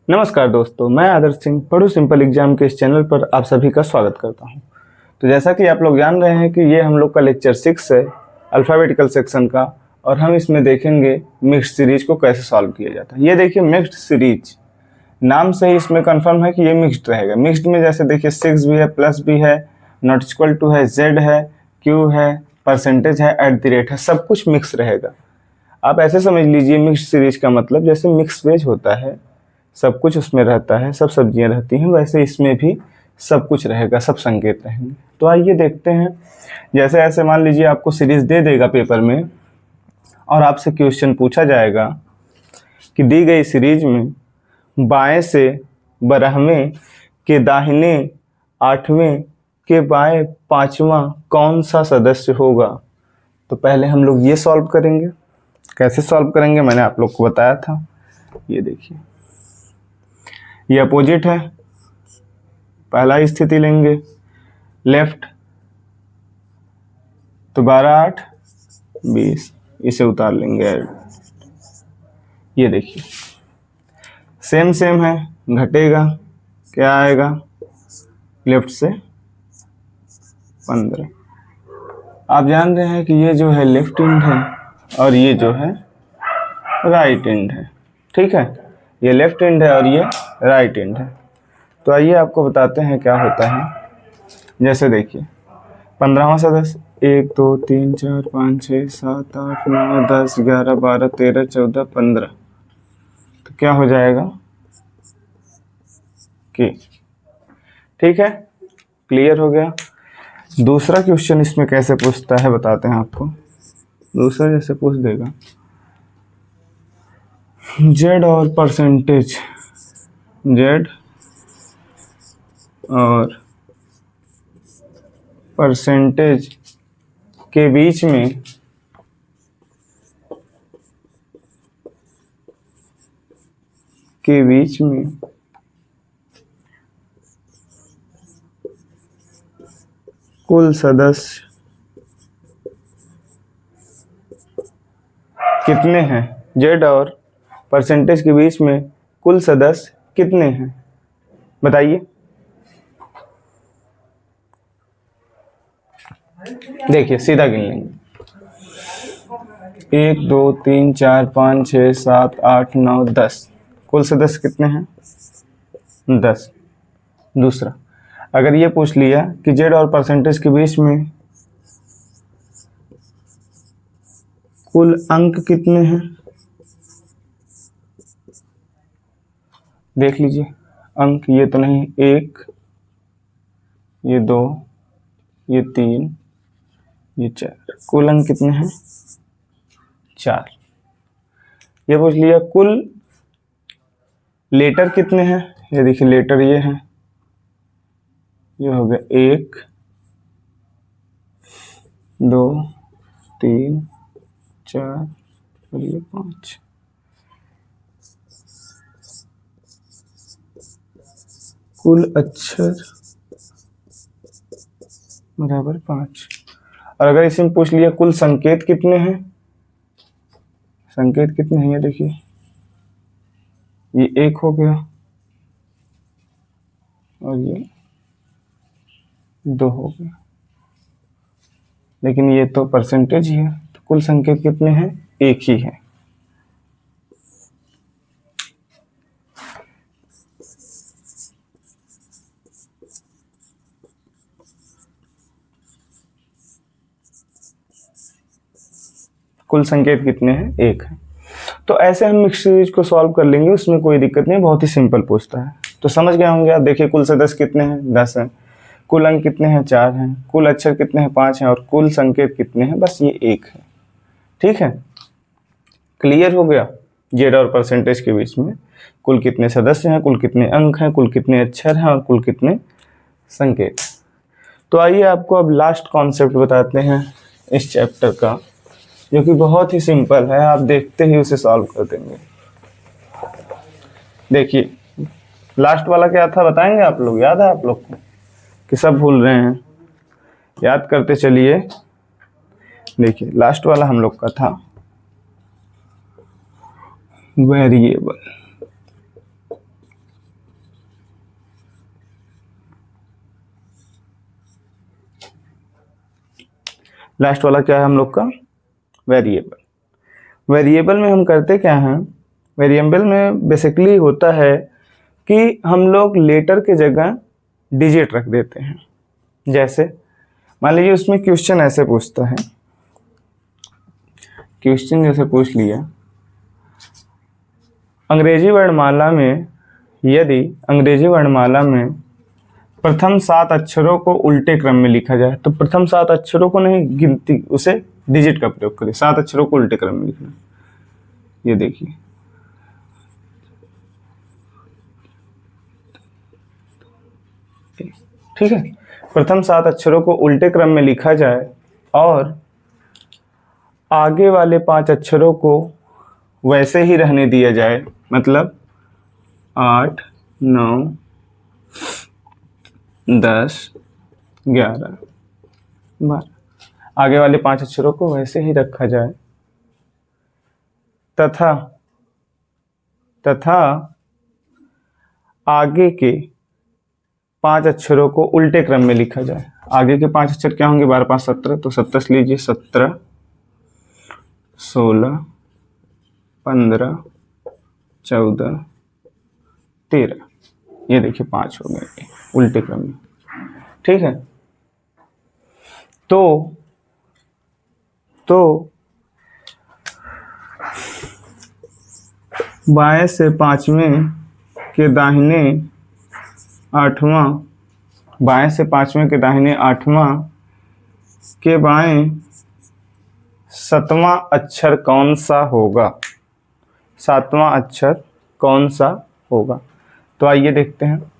नमस्कार दोस्तों, मैं आदर्श सिंह पढ़ो सिंपल एग्जाम के इस चैनल पर आप सभी का स्वागत करता हूं। तो जैसा कि आप लोग जान रहे हैं कि ये हम लोग का लेक्चर 6 है अल्फ़ाबेटिकल सेक्शन का, और हम इसमें देखेंगे मिक्स्ड सीरीज को कैसे सॉल्व किया जाता है। ये देखिए मिक्स्ड सीरीज नाम से ही इसमें कंफर्म है कि ये मिक्स्ड रहेगा। मिक्स्ड में जैसे देखिए 6 भी है, प्लस भी है, नॉट इक्वल टू है, जेड है, क्यू है, परसेंटेज है, एट द रेट है, सब कुछ मिक्स रहेगा। आप ऐसे समझ लीजिए मिक्स्ड सीरीज का मतलब जैसे मिक्स वेज होता है, सब कुछ उसमें रहता है, सब सब्जियां रहती हैं, वैसे इसमें भी सब कुछ रहेगा, सब संकेत रहेंगे। तो आइए देखते हैं। जैसे ऐसे मान लीजिए आपको सीरीज दे देगा पेपर में और आपसे क्वेश्चन पूछा जाएगा कि दी गई सीरीज में बाएं से 12वें के दाहिने 8वें के बाएं 5वां कौन सा सदस्य होगा। तो पहले हम लोग ये सॉल्व करेंगे। कैसे सॉल्व करेंगे मैंने आप लोग को बताया था। ये देखिए ये अपोजिट है, पहला स्थिति लेंगे लेफ्ट, तो 12 8 20, इसे उतार लेंगे। ये देखिए सेम सेम है, घटेगा, क्या आएगा, लेफ्ट से 15। आप जान रहे हैं कि ये जो है लेफ्ट एंड है और ये जो है राइट एंड है। ठीक है, ये लेफ्ट एंड है और ये राइट एंड है। तो आइए आपको बताते हैं क्या होता है। जैसे देखिए 15वां सदस्य 1 2 3 4 5 6 7 8 9 10 11 12 13 14 15, तो क्या हो जाएगा कि ठीक है, क्लियर हो गया। दूसरा क्वेश्चन इसमें कैसे पूछता है बताते हैं आपको। दूसरा जैसे पूछ देगा जेड और परसेंटेज, जेड और परसेंटेज के बीच में कुल सदस्य कितने हैं। जेड और परसेंटेज के बीच में कुल सदस्य कितने हैं बताइए। देखिए सीधा गिन लेंगे 1 2 3 4 5 6 7 8 9 10, कुल सदस्य कितने हैं 10। दूसरा अगर ये पूछ लिया कि जेड और परसेंटेज के बीच में कुल अंक कितने हैं, देख लीजिए अंक, ये तो नहीं, 1 ये 2 ये 3 ये 4, कुल अंक कितने हैं 4। ये पूछ लिया कुल लेटर कितने हैं, ये देखिए लेटर ये है, ये हो गया 1 2 3 4 और ये 5। कुल अक्षर बराबर 5। और अगर इसमें पूछ लिया कुल संकेत कितने हैं, संकेत कितने हैं, ये देखिए ये 1 हो गया और ये 2 हो गया, लेकिन ये तो परसेंटेज ही है, तो कुल संकेत कितने हैं 1 ही है। कुल संकेत कितने हैं 1 है। तो ऐसे हम मिक्स्ड सीरीज को सॉल्व कर लेंगे, उसमें कोई दिक्कत नहीं, बहुत ही सिंपल पूछता है। तो समझ गए होंगे आप। देखिए कुल सदस्य कितने हैं 10 हैं, कुल अंक कितने हैं 4 हैं, कुल अक्षर कितने हैं 5 हैं, और कुल संकेत कितने हैं, बस ये 1 है। ठीक है, क्लियर हो गया। जेड और परसेंटेज के बीच में कुल कितने सदस्य हैं, कुल कितने अंक हैं, कुल कितने अक्षर हैं और कुल कितने संकेत। तो आइए आपको अब लास्ट कॉन्सेप्ट बताते हैं इस चैप्टर का, जो कि बहुत ही सिंपल है, आप देखते ही उसे सॉल्व कर देंगे। देखिए लास्ट वाला क्या था बताएंगे आप लोग, याद है आप लोग को कि सब भूल रहे हैं, याद करते चलिए। देखिए लास्ट वाला हम लोग का था वेरिएबल, लास्ट वाला क्या है हम लोग का? वेरिएबल। वेरिएबल में हम करते क्या हैं? वेरिएबल में बेसिकली होता है कि हम लोग लेटर के जगह डिजिट रख देते हैं। जैसे मान लीजिए उसमें क्वेश्चन ऐसे पूछता है, क्वेश्चन जैसे पूछ लिया, अंग्रेजी वर्णमाला में यदि अंग्रेजी वर्णमाला में प्रथम 7 अक्षरों को उल्टे क्रम में लिखा जाए, तो प्रथम 7 अक्षरों को नहीं गिनती, उसे डिजिट का प्रयोग करें। 7 अक्षरों को उल्टे क्रम में लिखना, ये देखिए, ठीक है। प्रथम 7 अक्षरों को उल्टे क्रम में लिखा जाए और आगे वाले 5 अक्षरों को वैसे ही रहने दिया जाए, मतलब 8, 9, 10, 11, 12, आगे वाले 5 अक्षरों को वैसे ही रखा जाए, तथा आगे के 5 अक्षरों को उल्टे क्रम में लिखा जाए। आगे के 5 अक्षर क्या होंगे? 12, 5, 17, तो 17 लीजिए, 17, 16, 15, 14, 13, ये देखिए 5 हो गए उल्टे क्रम में, ठीक है। तो बाएं से पांचवें के दाहिने 8वां, बाएं से 5वें के दाहिने 8वां के बाएं 7वां अक्षर कौन सा होगा? 7वां अक्षर कौन सा होगा? तो आइए देखते हैं।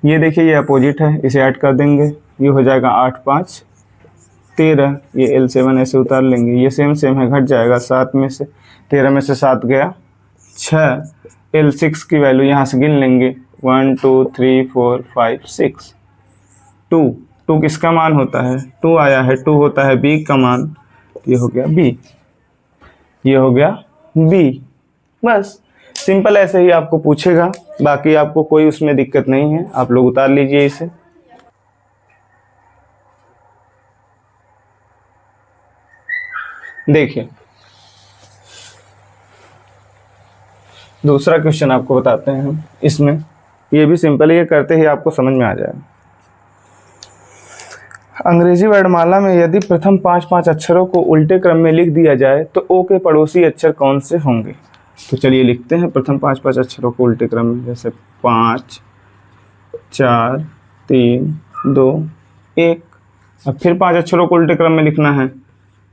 ये देखिए, ये अपोजिट है, इसे ऐड कर देंगे, ये हो जाएगा 8, 5, 13, ये L7 ऐसे उतार लेंगे, ये सेम है, घट जाएगा 7 में से, 13 में से 7 गया 6, L6 की वैल्यू यहाँ से गिन लेंगे, 1, 2, 3, 4, 5, 6, 2 किसका मान होता है? 2 आया है, 2 होता है B का मान, ये हो गया B, ये हो गया B। बस सिंपल ऐसे ही आपको पूछेगा, बाकी आपको कोई उसमें दिक्कत नहीं है, आप लोग उतार लीजिए इसे। देखिए दूसरा क्वेश्चन आपको बताते हैं हम, इसमें ये भी सिंपल ही, करते ही आपको समझ में आ जाएगा। अंग्रेजी वर्णमाला में यदि प्रथम 5 अक्षरों को उल्टे क्रम में लिख दिया जाए तो ओ के पड़ोसी अक्षर कौन से होंगे? तो चलिए लिखते हैं प्रथम 5 अक्षरों को उल्टे क्रम में, जैसे 5, 4, 3, 2, 1। अब फिर 5 अक्षरों को उल्टे क्रम में लिखना है,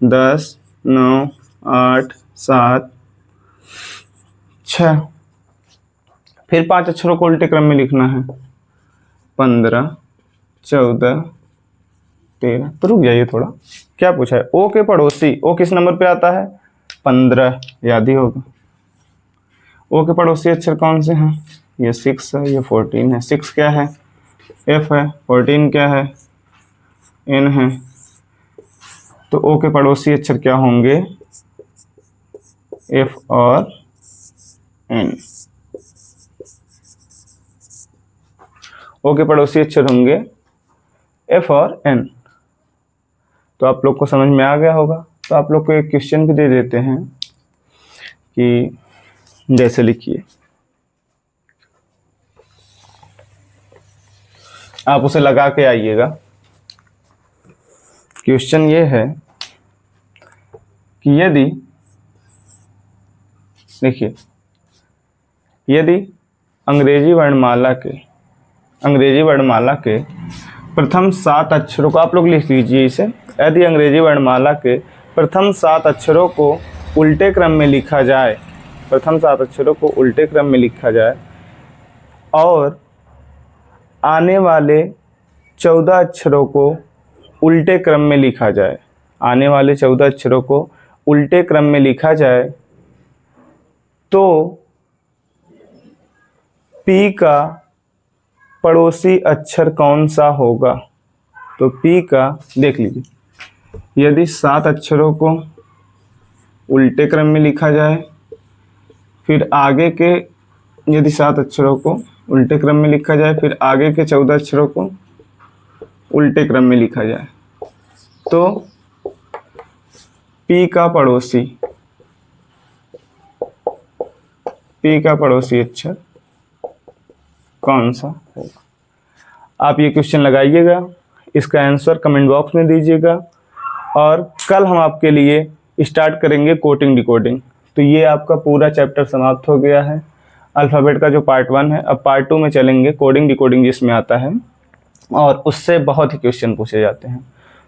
10, 9, 8, 7, 6। फिर 5 अक्षरों को उल्टे क्रम में लिखना है, 15, 14, 13। तो रुक जाइए थोड़ा, क्या पूछा है? ओ के पड़ोसी, ओ किस नंबर पे आता है? 15, याद ही होगा। ओ के पड़ोसी अक्षर कौन से हैं? ये 6 है, ये 14 है। 6 क्या है? F है। 14 क्या है? N है। तो ओ के पड़ोसी अक्षर क्या होंगे? F और N। ओ के पड़ोसी अक्षर होंगे F और N। तो आप लोग को समझ में आ गया होगा। तो आप लोग को एक क्वेश्चन भी दे देते हैं कि जैसे लिखिए, आप उसे लगा के आइएगा। क्वेश्चन ये है कि यदि, देखिए, यदि अंग्रेजी वर्णमाला के प्रथम 7 अक्षरों को, आप लोग लिख लीजिए इसे, यदि अंग्रेजी वर्णमाला के प्रथम 7 अक्षरों को उल्टे क्रम में लिखा जाए, प्रथम 7 अक्षरों को उल्टे क्रम में लिखा जाए और आने वाले 14 अक्षरों को उल्टे क्रम में लिखा जाए, आने वाले 14 अक्षरों को उल्टे क्रम में लिखा जाए, तो P का पड़ोसी अक्षर कौन सा होगा? तो P का, देख लीजिए, यदि 7 अक्षरों को उल्टे क्रम में लिखा जाए, फिर आगे के, यदि 7 अक्षरों को उल्टे क्रम में लिखा जाए, फिर आगे के 14 अक्षरों को उल्टे क्रम में लिखा जाए, तो पी का पड़ोसी, पी का पड़ोसी अक्षर कौन सा होगा? आप ये क्वेश्चन लगाइएगा, इसका आंसर कमेंट बॉक्स में दीजिएगा और कल हम आपके लिए स्टार्ट करेंगे कोडिंग डिकोडिंग। तो ये आपका पूरा चैप्टर समाप्त हो गया है अल्फ़ाबेट का जो पार्ट 1 है। अब पार्ट 2 में चलेंगे कोडिंग डिकोडिंग जिसमें आता है और उससे बहुत ही क्वेश्चन पूछे जाते हैं।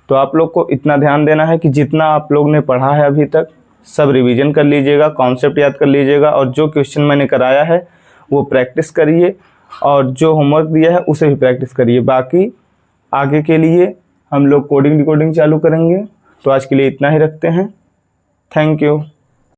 तो आप लोग को इतना ध्यान देना है कि जितना आप लोग ने पढ़ा है अभी तक सब रिवीजन कर लीजिएगा, कॉन्सेप्ट याद कर लीजिएगा और जो क्वेश्चन मैंने कराया है वो प्रैक्टिस करिए और जो होमवर्क दिया है उसे भी प्रैक्टिस करिए। बाकी आगे के लिए हम लोग कोडिंग डिकोडिंग चालू करेंगे। तो आज के लिए इतना ही रखते हैं। Thank you.